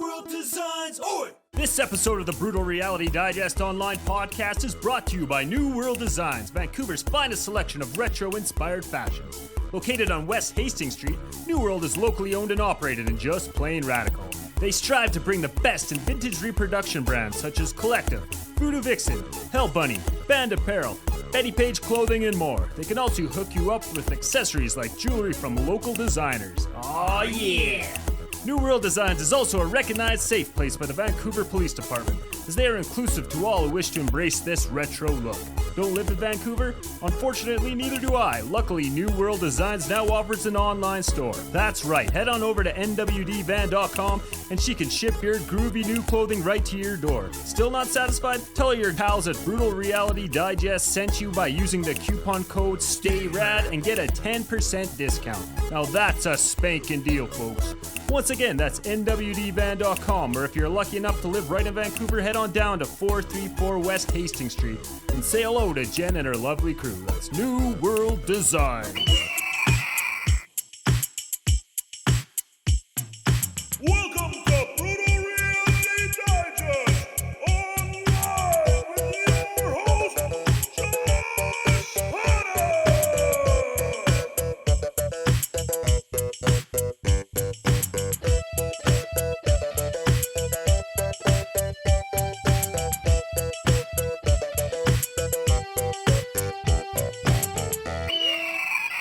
World Designs. Oi! This episode of the Brutal Reality Digest Online podcast is brought to you by New World Designs, Vancouver's finest selection of retro-inspired fashion. Located on West Hastings Street, New World is locally owned and operated and just plain radical. They strive to bring the best in vintage reproduction brands such as Collective, Voodoo Vixen, Hell Bunny, Band Apparel, Betty Page Clothing, and more. They can also hook you up with accessories like jewelry from local designers. Aw, yeah! New World Designs is also a recognized safe place by the Vancouver Police Department, as they are inclusive to all who wish to embrace this retro look. Don't live in Vancouver? Unfortunately, neither do I. Luckily, New World Designs now offers an online store. That's right, head on over to nwdvan.com and she can ship your groovy new clothing right to your door. Still not satisfied? Tell your pals at Brutal Reality Digest sent you by using the coupon code STAYRAD and get a 10% discount. Now that's a spanking deal, folks. Once again, that's nwdvan.com, or if you're lucky enough to live right in Vancouver, head on down to 434 West Hastings Street and say hello to Jen and her lovely crew. That's New World Design. Welcome to Brutal Reality Digest Online with your host, Josh Potter.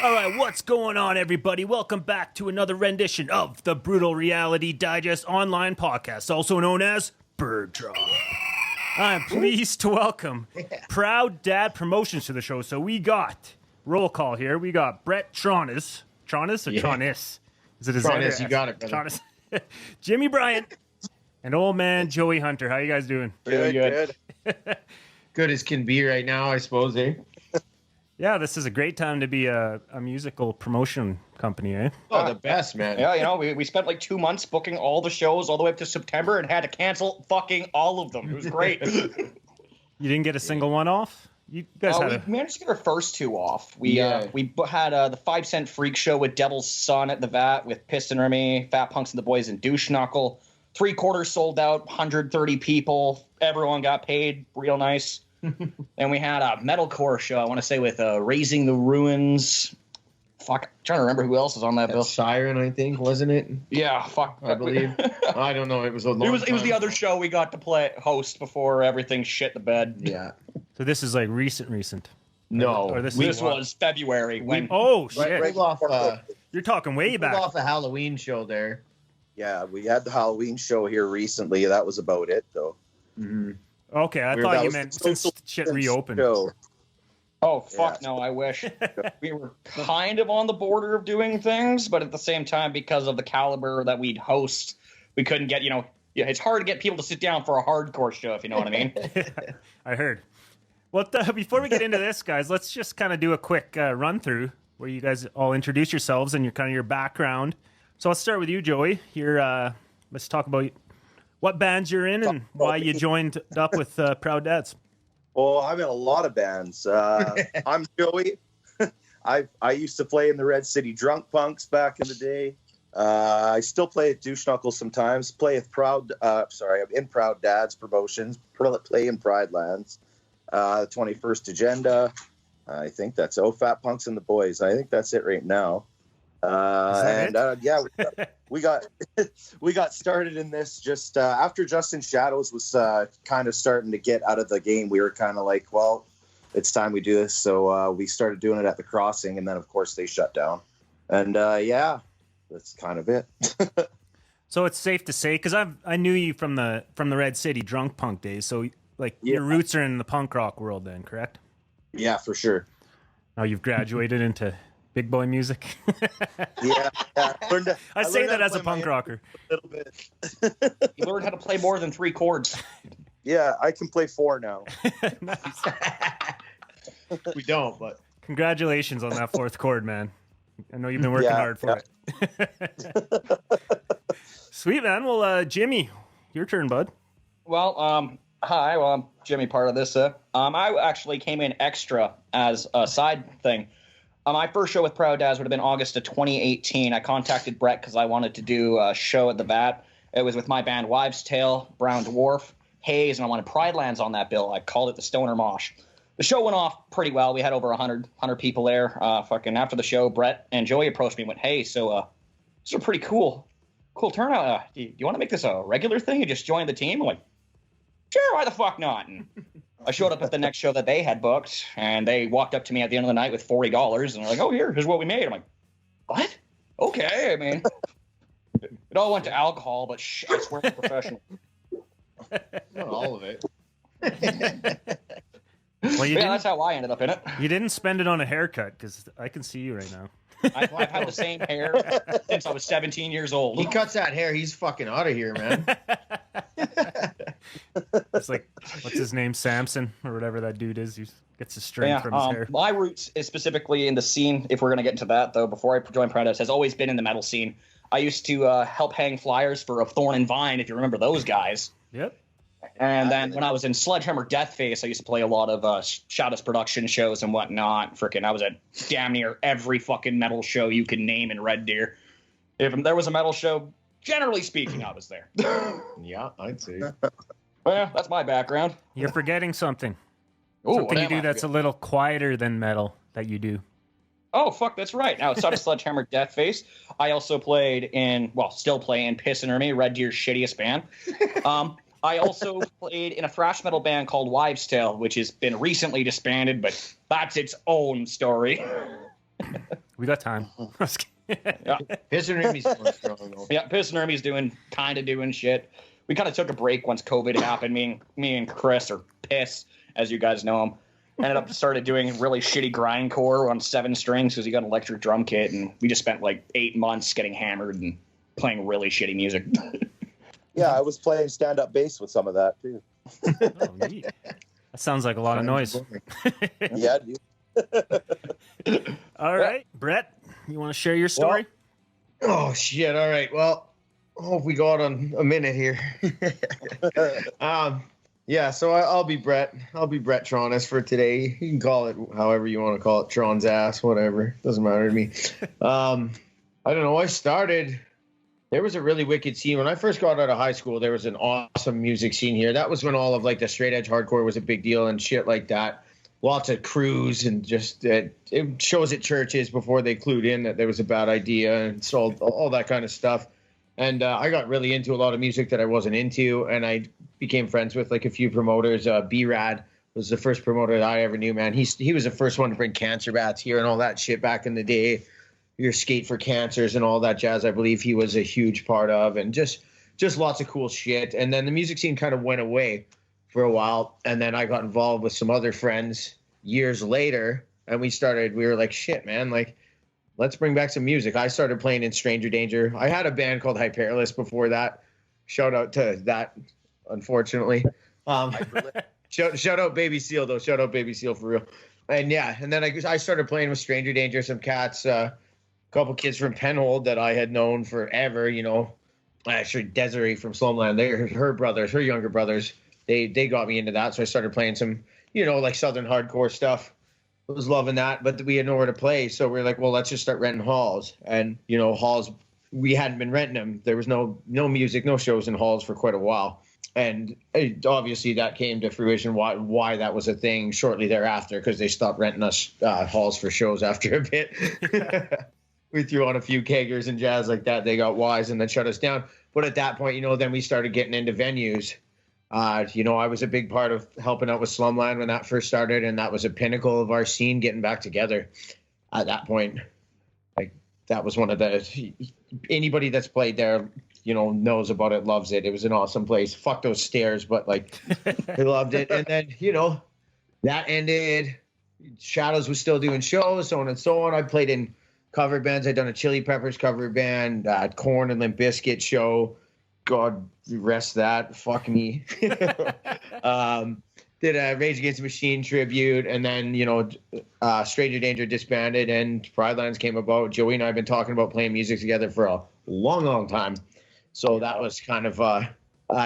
All right, what's going on, everybody? Welcome back to another rendition of the Brutal Reality Digest Online podcast, also known as Bird Draw. I'm pleased to welcome Proud Dad Promotions to the show. So we got, roll call here, we got Brett Tronis. Tronis or Tronis? Is it his Tronis, you got it, brother. Tronis. Jimmy Bryant and old man Joey Hunter. How you guys doing? Good. Good as can be right now, I suppose, eh? Yeah, this is a great time to be a musical promotion company, eh? Oh, the best, man. Yeah, you know, we spent like 2 months booking all the shows all the way up to September and had to cancel fucking all of them. It was great. You didn't get a single one off? You guys had we managed to get our first two off. We Yeah. had the 5 Cent Freak Show with Devil's Son at the VAT with Piston Remy, Fat Punks and the Boys, and Douche Knuckle. 3/4 sold out, 130 people. Everyone got paid, real nice. And we had a metalcore show, I want to say, with Raising the Ruins. Fuck, I'm trying to remember who else was on that bill. Siren, I think, wasn't it? Yeah, fuck. I believe. I don't know. It was a long It was the time. other show we got to host before everything shit the bed. Yeah. So this is like recent. No. Or this This was February when Oh shit! Right off, You're talking way pulled back. off a Halloween show there. Yeah, we had the Halloween show here recently. That was about it, though. Mm-hmm. Okay, I That thought you was meant the since social shit distance reopened. show. Oh fuck Yeah. no, I wish. We were kind of on the border of doing things, but at the same time, because of the caliber that we'd host, we couldn't get, it's hard to get people to sit down for a hardcore show, if you know what I mean. I heard. Well, before we get into this, guys, let's just kind of do a quick run through where you guys all introduce yourselves and your background. So I'll start with you, Joey. Let's talk about what bands you're in and why you joined up with Proud Dads. Well, I'm in a lot of bands. I'm Joey. I used to play in the Red City Drunk Punks back in the day. I still play at Douche Knuckle sometimes. I'm in Proud Dads Promotions. Play in Pride Lands. 21st Agenda. I think that's Fat Punks and the Boys. I think that's it right now. We got started in this just after Justin Shadows was kind of starting to get out of the game. We were kind of like, well, it's time we do this. So we started doing it at the Crossing, and then of course they shut down. And that's kind of it. So it's safe to say, because I knew you from the Red City Drunk Punk days. So your roots are in the punk rock world, then, correct? Yeah, for sure. Now you've graduated into big boy music. Yeah. I say learned how that to as a play my punk rocker. A little bit. You learned how to play more than 3 chords. Yeah, I can play 4 now. Nice. We don't, but Congratulations on that 4th chord, man. I know you've been working hard for it. Sweet, man. Well, Jimmy, your turn, bud. Well, hi. Well, I'm Jimmy, part of this. I actually came in extra as a side thing. My first show with Proud Dads would have been August of 2018. I contacted Brett because I wanted to do a show at the VAT. It was with my band Wives' Tale, Brown Dwarf, Haze, and I wanted Pride Lands on that bill. I called it the Stoner Mosh. The show went off pretty well. We had over 100 people there. Fucking after the show, Brett and Joey approached me and went, "Hey, so this is a pretty cool turnout. Do you want to make this a regular thing? You just join the team?" I'm like, "Sure, why the fuck not?" And I showed up at the next show that they had booked, and they walked up to me at the end of the night with $40, and they're like, "Oh, here's what we made." I'm like, "What? Okay." I mean, it all went to alcohol, but I swear I'm professional. Not all of it. Well, That's how I ended up in it. You didn't spend it on a haircut, because I can see you right now. I've had the same hair since I was 17 years old. He cuts that hair, he's fucking out of here, man. It's like, what's his name, Samson, or whatever that dude is. He gets his strength from his hair. My roots is specifically in the scene, if we're going to get into that, though, before I joined Paradise, has always been in the metal scene. I used to help hang flyers for Thorn and Vine, if you remember those guys. Yep. And then when I was in Sledgehammer Deathface, I used to play a lot of Shadows production shows and whatnot. Freaking, I was at damn near every fucking metal show you can name in Red Deer. If there was a metal show, generally speaking, I was there. Yeah, I'd say. Well, that's my background. You're forgetting something. Ooh, Something what you am do I that's a forgetting? little quieter than metal that you do. Oh, fuck, that's right. Outside of Sledgehammer Deathface, I also played in, still play in Piss and Ermy, Red Deer's shittiest band. I also played in a thrash metal band called Wives' Tale, which has been recently disbanded, but that's its own story. We got time. Yeah, Piss and Remy's going strong, though. yeah, Piss and Ermy's doing shit. We kind of took a break once COVID happened. Me and Chris, or Piss, as you guys know him, started doing really shitty grindcore on 7 strings because he got an electric drum kit, and we just spent like 8 months getting hammered and playing really shitty music. Yeah, I was playing stand-up bass with some of that too. Oh, neat. That sounds like a lot of noise. Yeah, dude. All right, Brett, you want to share your story? Oh, shit. All right. Well, I hope we got on a minute here. Yeah, so I'll be Brett. I'll be Brett Tronis for today. You can call it however you want to call it. Tron's ass, whatever. Doesn't matter to me. I don't know. There was a really wicked scene. When I first got out of high school, there was an awesome music scene here. That was when all of like the straight edge hardcore was a big deal and shit like that. Lots of crews and just it shows at churches before they clued in that there was a bad idea and so all that kind of stuff. And I got really into a lot of music that I wasn't into, and I became friends with like a few promoters. B-Rad was the first promoter that I ever knew, man. He was the first one to bring cancer bats here and all that shit back in the day. Your Skate for Cancers and all that jazz, I believe he was a huge part of, and just lots of cool shit. And then the music scene kind of went away for a while, and then I got involved with some other friends years later, and we were like, shit, man, like, let's bring back some music. I started playing in Stranger Danger. I had a band called Hyperless before that. Shout out to that, unfortunately. Shout out Baby Seal, though. Shout out Baby Seal for real. And yeah, and then I started playing with Stranger Danger, some cats, couple kids from Penhold that I had known forever, you know. Actually, Desiree from Slumland, her younger brothers, they got me into that. So I started playing some, you know, like Southern hardcore stuff. I was loving that, but we had nowhere to play. So we were like, well, let's just start renting halls. And, you know, halls, we hadn't been renting them. There was no music, no shows in halls for quite a while. And obviously that came to fruition why that was a thing shortly thereafter, because they stopped renting us halls for shows after a bit. We threw on a few keggers and jazz like that. They got wise and then shut us down. But at that point, you know, then we started getting into venues. You know, I was a big part of helping out with Slumland when that first started, and that was a pinnacle of our scene getting back together at that point. Like, that was one of the... Anybody that's played there, you know, knows about it, loves it. It was an awesome place. Fuck those stairs, but, like, they loved it. And then, you know, that ended. Shadows was still doing shows, so on and so on. I played in cover bands. I'd done a Chili Peppers cover band, Korn and Limp Bizkit show. God rest that. Fuck me. Did a Rage Against the Machine tribute, and then, you know, Stranger Danger disbanded and Pride Lands came about. Joey and I have been talking about playing music together for a long, long time. So that was kind of a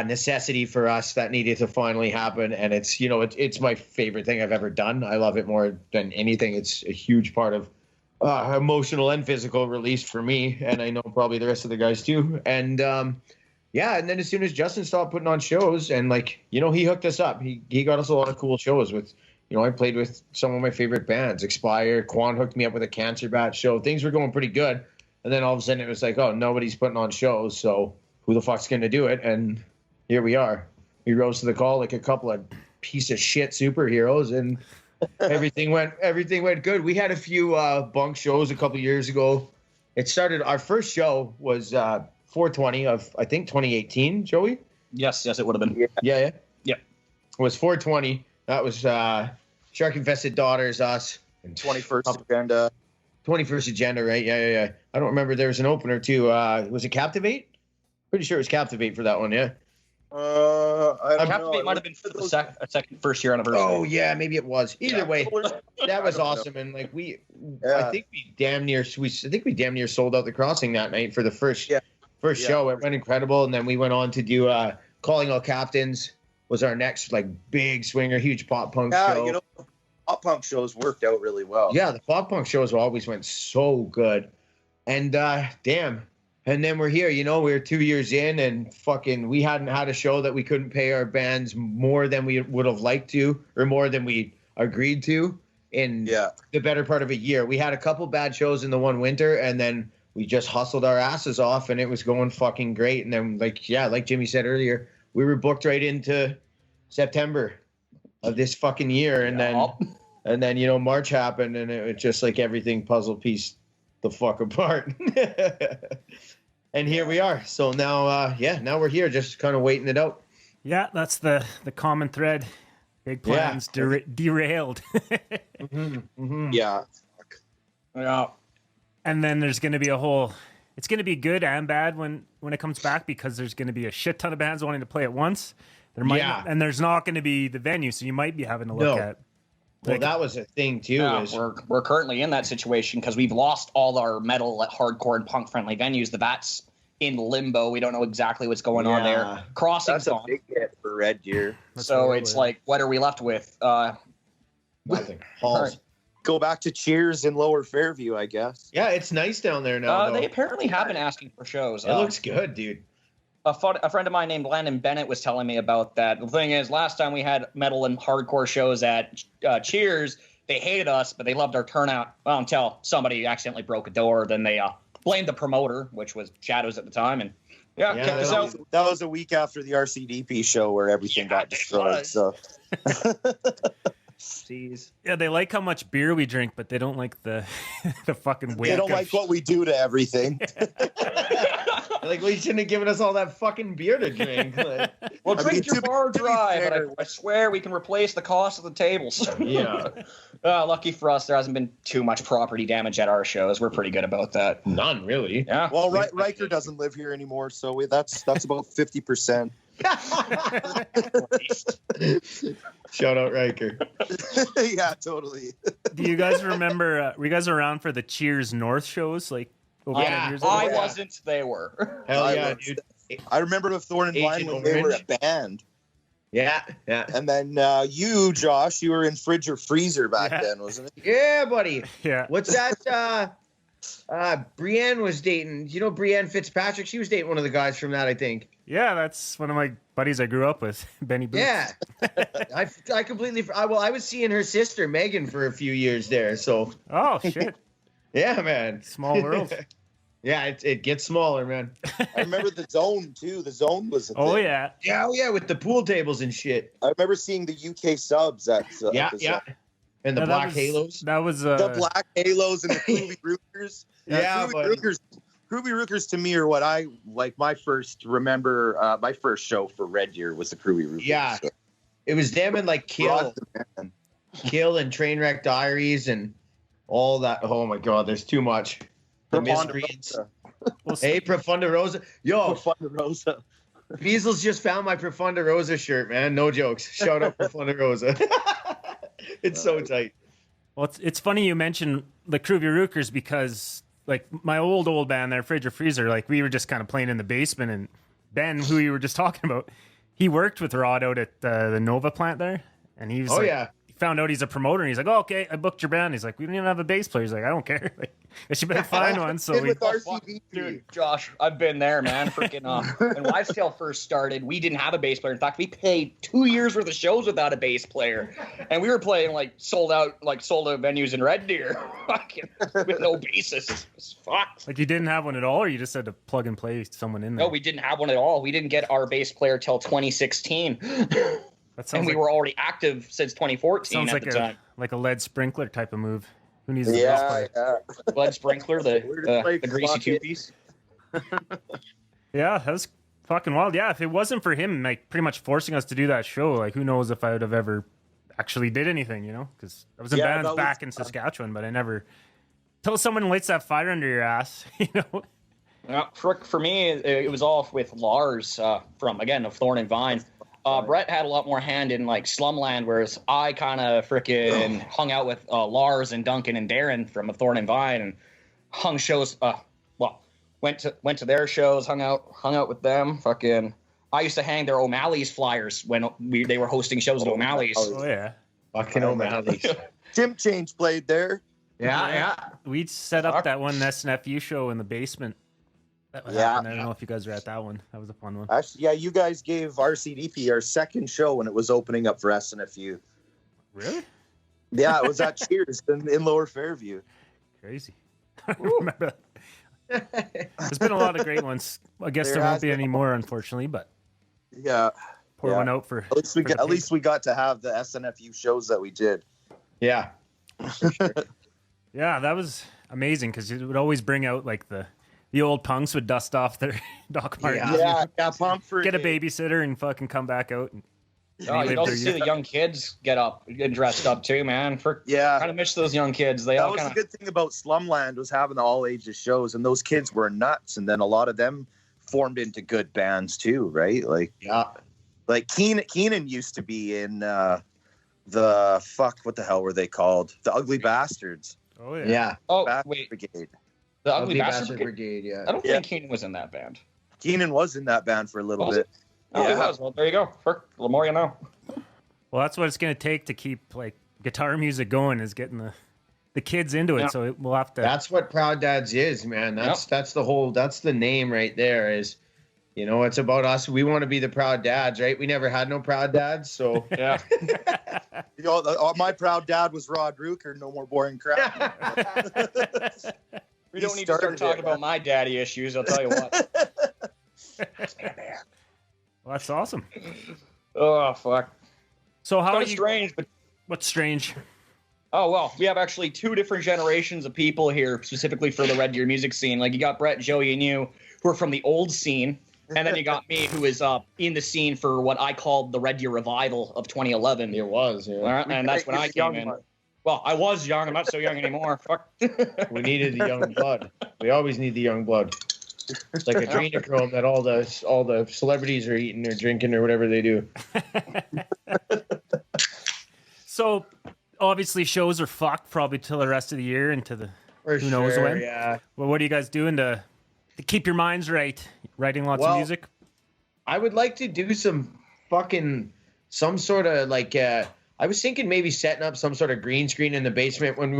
necessity for us that needed to finally happen. And it's, you know, it's my favorite thing I've ever done. I love it more than anything. It's a huge part of emotional and physical release for me, and I know probably the rest of the guys too. And Yeah, and then as soon as Justin stopped putting on shows, and like, you know, he hooked us up. He got us a lot of cool shows with, you know, I played with some of my favorite bands. Expire, Quan hooked me up with a Cancer Bat show. Things were going pretty good. And then all of a sudden it was like, oh, nobody's putting on shows, so who the fuck's going to do it? And here we are. We rose to the call like a couple of piece of shit superheroes, and everything went good. We had a few bunk shows a couple years ago. It started, our first show was 420 of, I think, 2018, Joey? Yes, it would have been. Yeah. Yep. It was 420. That was Shark Infested Daughters, us. And 21st Agenda. 21st Agenda, right? Yeah. I don't remember. There was an opener, too. Was it Captivate? Pretty sure it was Captivate for that one, yeah. I don't Captivate know. might have been for the second first year anniversary. Oh, yeah, maybe it was. Either way, that was awesome. And, like, I think we damn near sold out the Crossing that night for the first show. It went incredible. And then we went on to do Calling All Captains was our next, like, big swinger, huge pop punk show. You know, pop punk shows worked out really well. Yeah, the pop punk shows always went so good. And damn. And then we're here, you know, we're 2 years in, and fucking we hadn't had a show that we couldn't pay our bands more than we would have liked to, or more than we agreed to in the better part of a year. We had a couple bad shows in the one winter, and then we just hustled our asses off, and it was going fucking great. And then, like Jimmy said earlier, we were booked right into September of this fucking year. And then, you know, March happened, and it was just like everything puzzle pieced the fuck apart. And here we are. So now, now we're here, just kind of waiting it out. Yeah, that's the common thread. Big plans derailed. Yeah. Yeah. And then there's going to be it's going to be good and bad when it comes back, because there's going to be a shit ton of bands wanting to play at once. And there's not going to be the venue, so you might be having to look at. Well, that was a thing too. Yeah, we're currently in that situation because we've lost all our metal, hardcore, and punk friendly venues. The Bat's in limbo. We don't know exactly what's going on there. Crossing's That's a big hit for Red Gear. So it's like, what are we left with? Nothing. Halls. Go back to Cheers in Lower Fairview, I guess. Yeah, it's nice down there now. They apparently have been asking for shows. It looks good, dude. A friend of mine named Landon Bennett was telling me about that. The thing is, last time we had metal and hardcore shows at Cheers, they hated us, but they loved our turnout. Well, until somebody accidentally broke a door, then they blamed the promoter, which was Shadows at the time, and that was a week after the RCDP show where everything got destroyed. So, jeez. Yeah, they like how much beer we drink, but they don't like the fucking weight. They don't like what we do to everything. Like, we shouldn't have given us all that fucking beer to drink. Like, well, drink your bar dry, but I swear we can replace the cost of the tables. Yeah. Lucky for us, there hasn't been too much property damage at our shows. We're pretty good about that. None, really. Yeah. Well, Riker doesn't live here anymore, so that's about 50%. Shout out Riker. Yeah, totally. Do you guys remember? Were you guys around for the Cheers North shows? Like, over 10 years ago? I wasn't. They were. Hell yeah, dude. I remember with Thorn and Vine when they were a band. Yeah. And then you, Josh, you were in Fridge or Freezer back then, wasn't it? Yeah, buddy. Yeah. What's that? Brienne was dating. You know Brienne Fitzpatrick? She was dating one of the guys from that, I think. Yeah, that's one of my buddies I grew up with, Benny Boots. Yeah. I completely. I was seeing her sister Megan for a few years there. So. Oh shit. Yeah, man. Small world. Yeah, it gets smaller, man. I remember the Zone too. The Zone was a thing. Oh yeah. Yeah, with the pool tables and shit. I remember seeing the UK subs at yeah. And the black halos. That was the black halos and the Groovy Rookers. Yeah, Groovy Rookers to me are what I like. My first show for Red Gear was the Groovy Rookers. Yeah, so. It was them and like Kill and Trainwreck Diaries and all that. Oh my god, there's too much. The Miscreants. Hey, Profunda Rosa. Yo, Profunda Rosa. Beazles just found my Profunda Rosa shirt, man. No jokes. Shout out Profunda Rosa. It's so tight. Well, it's funny you mentioned the Groovy Rookers because, like, my old band there, Fridge or Freezer, like, we were just kind of playing in the basement, and Ben, who you were just talking about, he worked with Rod out at the Nova plant there, and he was found out he's a promoter, and he's like, "Oh, okay, I booked your band." He's like, "We don't even have a bass player." He's like, "I don't care. Like, I should better find one." So Did we, with RCDP. Dude, Josh, I've been there, man. Freaking when Wives Tale first started, we didn't have a bass player. In fact, we played 2 years worth of shows without a bass player, and we were playing like sold out venues in Red Deer, fucking with no bassist. Fuck. like, you didn't have one at all, or you just had to plug and play someone in there. No, we didn't have one at all. We didn't get our bass player till 2016. That sounds And we like, were already active since 2014 sounds at like the a time. like a lead sprinkler type of move. Who needs a bass player? Yeah. Blood Sprinkler, We're just like, the greasy fuck it. two-piece. Yeah, that was fucking wild. Yeah, if it wasn't for him, like, pretty much forcing us to do that show, like, who knows if I would have ever actually did anything, you know? Because I was in Yeah, bands that was back in Saskatchewan, but I never... Till someone lights that fire under your ass, you know? Yeah, for me, it was all with Lars from, again, of Thorn and Vine. Brett had a lot more hand in, like, Slumland, whereas I kind of freaking hung out with Lars and Duncan and Darren from Thorn and Vine and hung shows, went to their shows, hung out with them. Fucking, I used to hang their O'Malley's flyers when they were hosting shows at O'Malley's. Oh, yeah. Fucking O'Malley's. Tim Change played there. Yeah. We'd set up that one SNFU show in the basement. That Yeah. happened. I don't know if you guys were at that one. That was a fun one. Actually, yeah, you guys gave RCDP our second show when it was opening up for SNFU. Really? Yeah, it was at Cheers in Lower Fairview. Crazy. I don't remember that. There's been a lot of great ones. I guess there There won't has be been. any more, unfortunately, but Yeah, pour Yeah. one out for... at least we got to have the SNFU shows that we did. Yeah. Yeah, that was amazing because it would always bring out, like, the old punks would dust off their Doc Martens. Yeah, pumped for Get a day. babysitter and fucking come back out. And Oh, relive you'd also their see youth. the young kids get dressed up too, man. Yeah. Kind of miss those young kids. They That all was kind the of good thing about Slumland was having the all ages shows, and those kids were nuts. And then a lot of them formed into good bands too, right? Like, Yeah. like Keenan used to be in the what the hell were they called? The Ugly Bastards. Oh, yeah. Yeah. Oh wait, Brigade. the Ugly Bastard. Brigade, yeah. I don't Yeah. think Keenan was in that band. Keenan was in that band for a little Was bit. Oh, he Yeah. was. Well, there you go. The more you know. Well, that's what it's going to take to keep, like, guitar music going, is getting the kids into it. Yeah. So we'll have to... That's what Proud Dads is, man. That's the name right there is, you know, it's about us. We want to be the Proud Dads, right? We never had no Proud Dads, so Yeah. You know, my proud dad was Rod Ruker. No more boring crap. We He don't need to start started talking it, about my daddy issues. I'll tell you what. Well, that's awesome. Oh fuck. So how Kind are of you... strange, but What's strange? oh well, we have actually two different generations of people here, specifically for the Red Deer music scene. Like you got Brett, Joey, and you, who are from the old scene, and then you got me, who is in the scene for what I called the Red Deer revival of 2011. it was, All yeah. right, and that's when I came in. Well, I was young. I'm not so young anymore. Fuck. We needed the young blood. We always need the young blood. It's like adrenochrome that all the celebrities are eating or drinking or whatever they do. So, obviously, shows are fucked probably till the rest of the year and to the... For Who knows when? Yeah. Well, what are you guys doing to keep your minds right? Writing lots of Well, music? I would like to do some sort of like I was thinking maybe setting up some sort of green screen in the basement when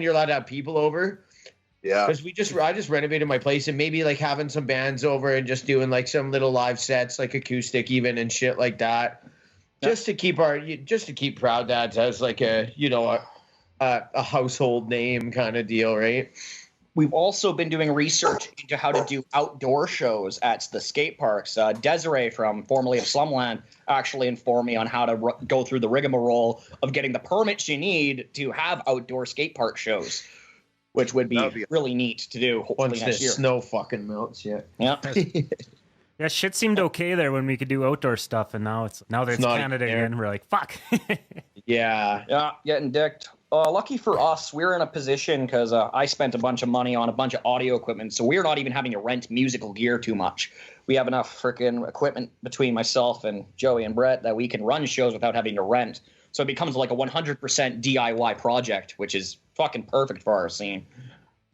you're allowed to have people over. Yeah. Because I just renovated my place and maybe like having some bands over and just doing like some little live sets, like acoustic even and shit like that. Just to keep Proud Dads as like a household name kind of deal, right? We've also been doing research into how to do outdoor shows at the skate parks. Desiree, formerly of Slumland, actually informed me on how to go through the rigmarole of getting the permits you need to have outdoor skate park shows, which would be really neat to do. Hopefully Once the next year. snow fucking melts, yeah. Yeah. Yeah, shit seemed okay there when we could do outdoor stuff, and now that it's not Canada there. again, we're like, fuck. Yeah. Yeah, getting dicked. Lucky for us, we're in a position because I spent a bunch of money on a bunch of audio equipment, so we're not even having to rent musical gear too much. We have enough freaking equipment between myself and Joey and Brett that we can run shows without having to rent. So it becomes like a 100% DIY project, which is fucking perfect for our scene.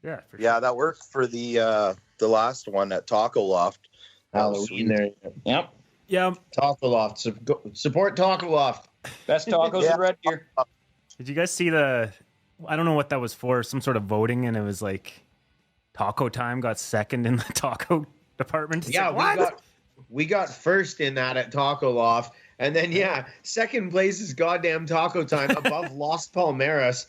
Yeah, for sure. Yeah, that worked for the last one at Taco Loft. That was Halloween sweet. there. Yeah, Taco Loft. Support Taco Loft. Best tacos Yeah. in Red Deer. Did you guys see I don't know what that was for, some sort of voting, and it was like Taco Time got second in the taco department. It's Yeah, like, what? we got first in that at Taco Loft, and then second place is goddamn Taco Time above Los Palmeras.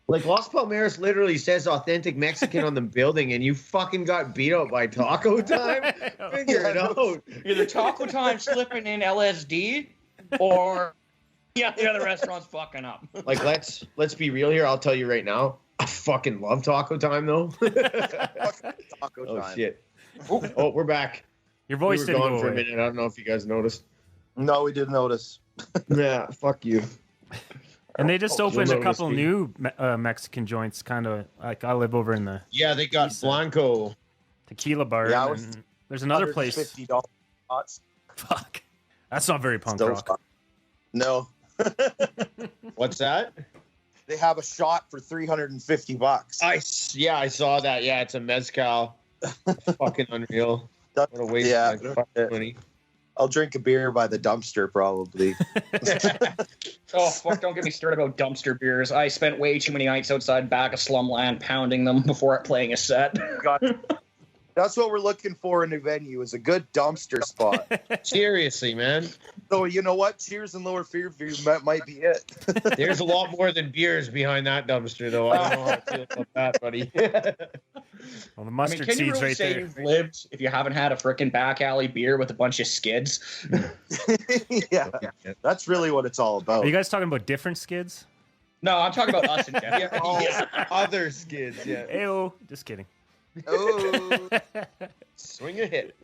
Like Los Palmeras literally says authentic Mexican on the building, and you fucking got beat out by Taco Time. Figure it out. Either Taco Time slipping in LSD, or the other restaurant's fucking up. Like let's be real here. I'll tell you right now, I fucking love Taco Time though. Taco Oh time. shit! Oh, we're back. Your We voice were didn't gone go for a away. minute. I don't know if you guys noticed. No, we didn't notice. Yeah, fuck you. And they just opened you'll a couple notice me. new Mexican joints, kind of like I live over in the Yeah, they got Blanco. Tequila Bar. Yeah, I and was- then there's another place. $50 spots. Fuck. That's not very punk Those rock. are- No, What's that? they have a shot for $350. I saw that. Yeah, it's a mezcal. Fucking unreal. What a waste Yeah. of fucking money. I'll drink a beer by the dumpster probably. Oh, fuck, don't get me started about dumpster beers. I spent way too many nights outside back of Slumland pounding them before playing a set. God. That's what we're looking for in a venue is a good dumpster spot. Seriously, man. So you know what? Cheers and Lower Fairview might be it. There's a lot more than beers behind that dumpster, though. I don't know how I feel about that, buddy. Well, the I mean, mustard can you seeds really right say there. you've lived if you haven't had a frickin' back alley beer with a bunch of skids? Yeah, that's really what it's all Are about. you guys talking about different skids? No, I'm talking about us in general. Oh, other skids, yeah. Ew, just kidding. Oh, Swing a hit.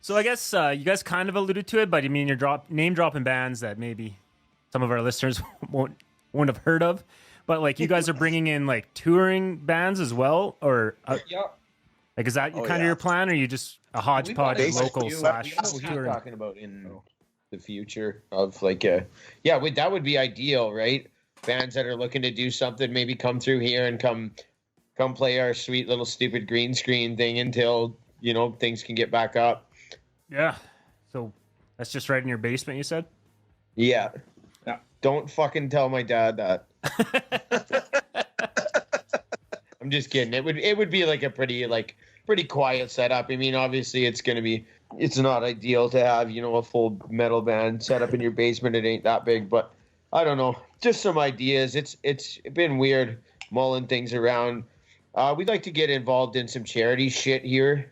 So I guess you guys kind of alluded to it, but I mean you're name dropping bands that maybe some of our listeners won't have heard of. But like you guys are bringing in like touring bands as well, or Yeah. like is that Oh, kind of yeah. your plan, or are you just a hodgepodge of Basically, local you- slash That's what we're touring? talking about in the future of like that would be ideal, right? Bands that are looking to do something, maybe come through here and come play our sweet little stupid green screen thing until things can get back up. Yeah. So that's just right in your basement, you said? Yeah. Yeah. Don't fucking tell my dad that. I'm just kidding. It would be like a pretty quiet setup. I mean, obviously it's not ideal to have, a full metal band set up in your basement. It ain't that big, but I don't know. Just some ideas. It's been weird mulling things around. We'd like to get involved in some charity shit here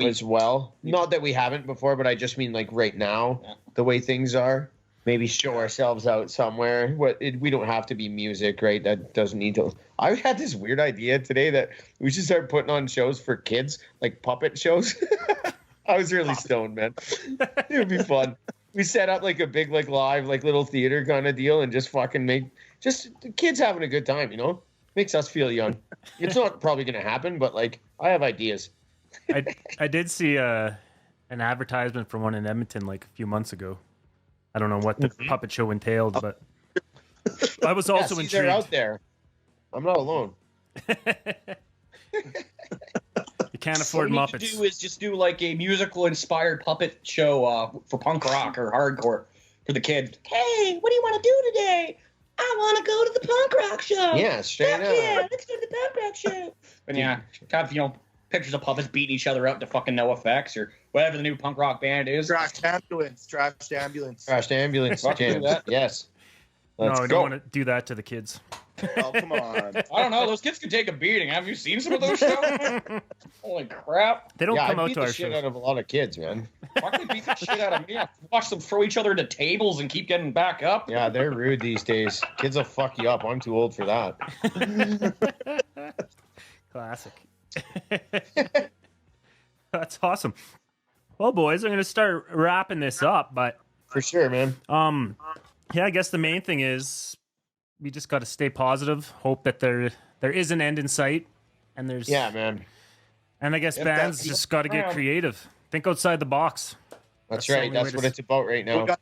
as well. Not that we haven't before, but I just mean like right now, the way things are. Maybe show ourselves out somewhere. We don't have to be music, right? That doesn't need to. I had this weird idea today that we should start putting on shows for kids, like puppet shows. I was really stoned, man. It would be fun. We set up like a big, like live, like little theater kind of deal, and just fucking make just the kids having a good time. Makes us feel young. It's not probably gonna happen, but like I have ideas. I did see an advertisement for one in Edmonton like a few months ago. I don't know what the puppet show entailed, but I was also See, they're intrigued. out there. I'm not alone. You can't afford What Muppets. you need to do is just do like a musical inspired puppet show for punk rock or hardcore for the kids. Hey, what do you want to do today? I want to go to the punk rock show. Yeah, straight Fuck up. yeah, let's go to the punk rock show. And yeah, have pictures of puppets beating each other up to fucking no effects or whatever the new punk rock band is. Trashed ambulance. Trashed ambulance. Crashed ambulance Fuck jams. that. Yes. No, Let's I go. don't want to do that to the kids. Oh, come on. I don't know. Those kids can take a beating. Have you seen some of those shows? Holy crap. They don't Yeah, come I out beat to the our shit shows. out of a lot of kids, man. Fuck, they beat the shit out of me. I watch them throw each other into tables and keep getting back up. Yeah, they're rude these days. Kids will fuck you up. I'm too old for that. Classic. That's awesome. Well, boys, I'm going to start wrapping this up, but For sure, man. yeah, I guess the main thing is we just got to stay positive, hope that there is an end in sight, and there's Yeah, man. and I guess If bands that's- just got to get creative, think outside the box. That's the right. only way That's to what it's about right now. We got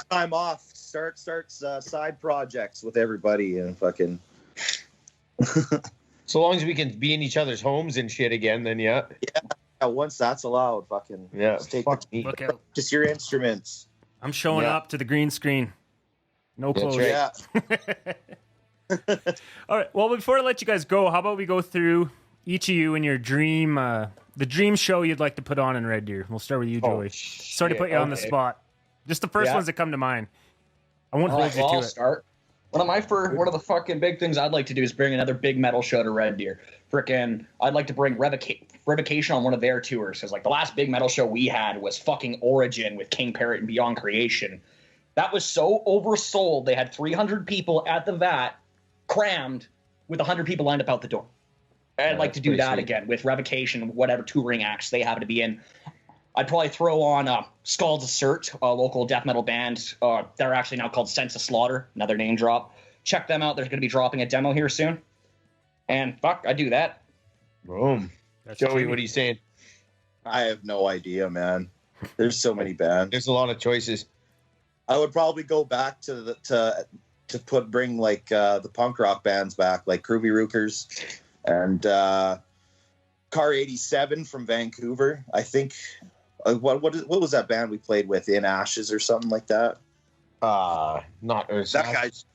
time off. Start side projects with everybody and fucking. So long as we can be in each other's homes and shit again, then yeah. Yeah, once that's allowed, fucking. Yeah, just take fuck me. Look out! just your instruments. I'm showing Yeah. up to the green screen. No That's clothes. right. Yeah. All right. Well, before I let you guys go, how about we go through each of you and your dream, the dream show you'd like to put on in Red Deer. We'll start with you, Joey. Sorry to put you on the spot. Just the first ones that come to mind. I won't hold you to I'll it. start. One of the fucking big things I'd like to do is bring another big metal show to Red Deer. I'd like to bring Revocation on one of their tours. Because, like, the last big metal show we had was fucking Origin with King Parrot and Beyond Creation. That was so oversold. They had 300 people at the VAT, crammed, with 100 people lined up out the door. I'd like to do that again with Revocation, whatever touring acts they happen to be in. I'd probably throw on Scald's Assert, a local death metal band. They're actually now called Sense of Slaughter, another name drop. Check them out. They're going to be dropping a demo here soon. And fuck, I do that. Boom. Joey, what are you saying? I have no idea, man. There's so many bands. There's a lot of choices. I would probably go back to bring like the punk rock bands back, like Groovy Rookers and Car 87 from Vancouver. I think what was that band we played with, In Ashes or something like that? Not Earth. That guy's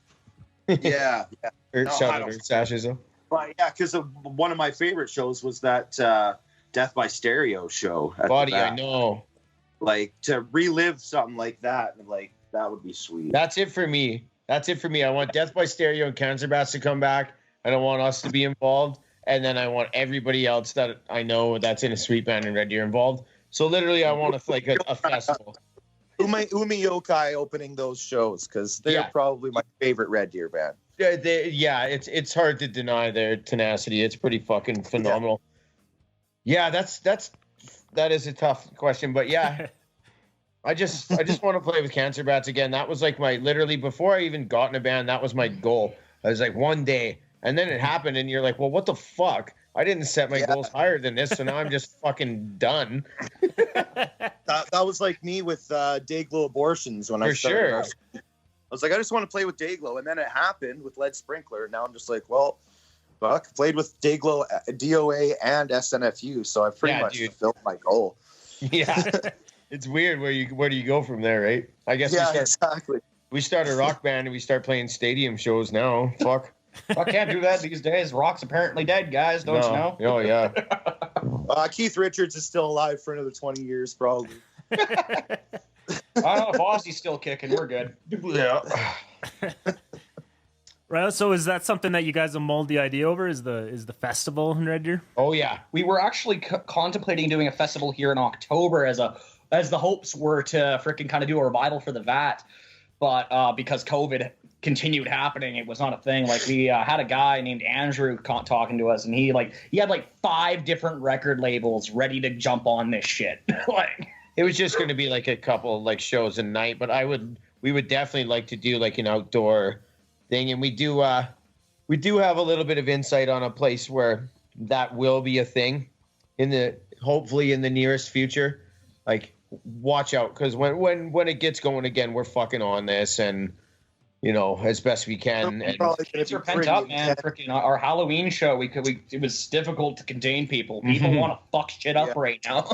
yeah. Earth Ashes. But yeah, because one of my favorite shows was that Death by Stereo show. Buddy, I know. Like, to relive something like that, like, that would be sweet. That's it for me. I want Death by Stereo and Cancer Bats to come back. I don't want us to be involved. And then I want everybody else that I know that's in a street band in Red Deer involved. So literally, I want a festival. Umi Yokai opening those shows, because they're probably my favorite Red Deer band. It's hard to deny their tenacity. It's pretty fucking phenomenal. Yeah, that is a tough question, but yeah. I just want to play with Cancer Bats again. That was like literally before I even got in a band, that was my goal. I was like, one day, and then it happened, and you're like, well, what the fuck? I didn't set my goals higher than this, so now I'm just fucking done. that was like me with Dayglow Abortions when I started. Sure. I was like, I just want to play with Dayglow, and then it happened with Lead Sprinkler. Now I'm just like, well, fuck, played with Dayglow, DOA, and SNFU, so I pretty much fulfilled my goal. Yeah. It's weird where do you go from there, right? I guess exactly. We start a rock band and we start playing stadium shows now. Fuck. I can't do that these days. Rock's apparently dead, guys. Don't you know? Oh, yeah. Keith Richards is still alive for another 20 years, probably. I don't know if Ozzy's still kicking. We're good. Yeah. Right. So is that something that you guys will mold the idea over? Is the festival in Red Deer? Oh, yeah. We were actually contemplating doing a festival here in October as the hopes were to freaking kind of do a revival for the VAT. But because COVID continued happening, it was not a thing. Like, we had a guy named Andrew talking to us, and he had like 5 different record labels ready to jump on this shit. Like, it was just going to be like a couple like shows a night, but we would definitely like to do like an outdoor thing, and we do have a little bit of insight on a place where that will be a thing hopefully in the nearest future. Like, watch out, because when it gets going again, we're fucking on this, and as best we can. Kids are pent up, man. Freaking our Halloween show, it was difficult to contain people. People want to fuck shit up right now.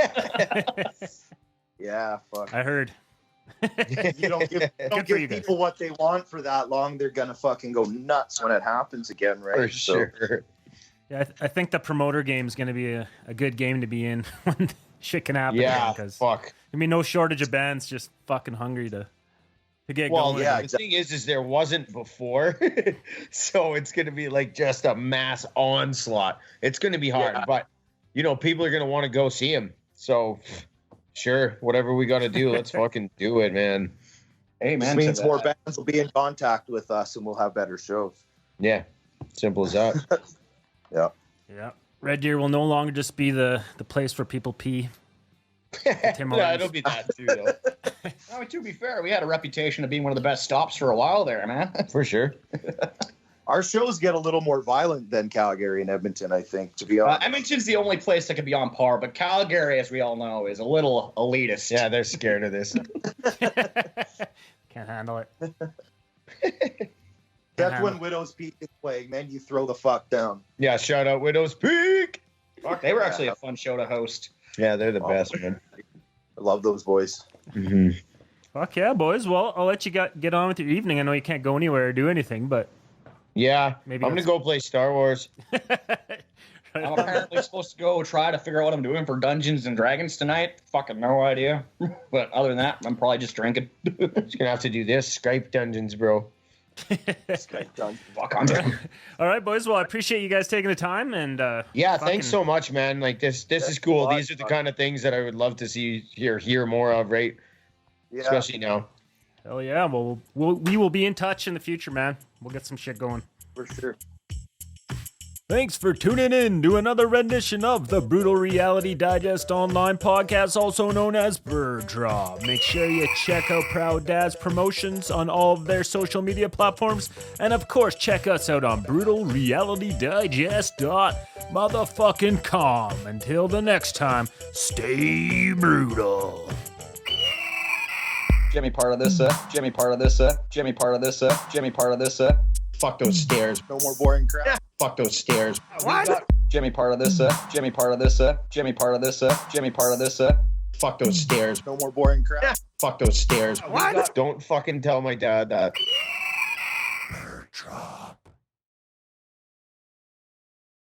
Yeah, fuck. I heard. You don't give people what they want for that long, they're gonna fucking go nuts when it happens again, right? For sure. Yeah, I think the promoter game is going to be a good game to be in when shit can happen. Yeah, because fuck. I mean, no shortage of bands just fucking hungry to get going. Yeah, the thing is there wasn't before, so it's going to be like just a mass onslaught. It's going to be hard, but people are going to want to go see him. So, sure, whatever we got to do, let's fucking do it, man. Hey, man, this means more bands will be in contact with us, and we'll have better shows. Yeah, simple as that. Yeah. Yeah. Red Deer will no longer just be the place for people pee. Yeah, it'll be that too, though. No, to be fair, we had a reputation of being one of the best stops for a while there, man. For sure. Our shows get a little more violent than Calgary and Edmonton, I think, to be honest. Edmonton's the only place that could be on par, but Calgary, as we all know, is a little elitist. Yeah, they're scared of this. Can't handle it. That's when Widow's Peak is playing, man. You throw the fuck down. Yeah, shout out Widow's Peak. Fuck, they were actually a fun show to host. Yeah, they're the best, man. I love those boys. Mm-hmm. Fuck yeah, boys. Well, I'll let you get on with your evening. I know you can't go anywhere or do anything, but Yeah, Maybe I'm gonna go play Star Wars. I'm apparently supposed to go try to figure out what I'm doing for Dungeons and Dragons tonight. Fucking no idea. But other than that, I'm probably just drinking. Just gonna have to do this Skype dungeons, bro. Skype done. Fuck on it. All right, boys. Well, I appreciate you guys taking the time and Yeah, fucking- thanks so much, man. Like this is cool. a lot, These are the John. kind of things that I would love to see hear more of, right? Yeah. Especially now. Hell yeah. Well, we will be in touch in the future, man. We'll get some shit going. For sure. Thanks for tuning in to another rendition of the Brutal Reality Digest online podcast, also known as Bird Draw. Make sure you check out Proud Dad's promotions on all of their social media platforms, and of course, check us out on brutalrealitydigest.motherfucking.com. Until the next time, stay brutal. Jimmy part of this, Jimmy part of this, Jimmy part of this, Jimmy part of this, Fuck those stairs. No more boring crap. Fuck those stairs. Jimmy part of this, Jimmy part of this, Jimmy part of this, Jimmy part of this. Fuck those stairs. No more boring crap. Fuck those stairs. Don't fucking tell my dad that.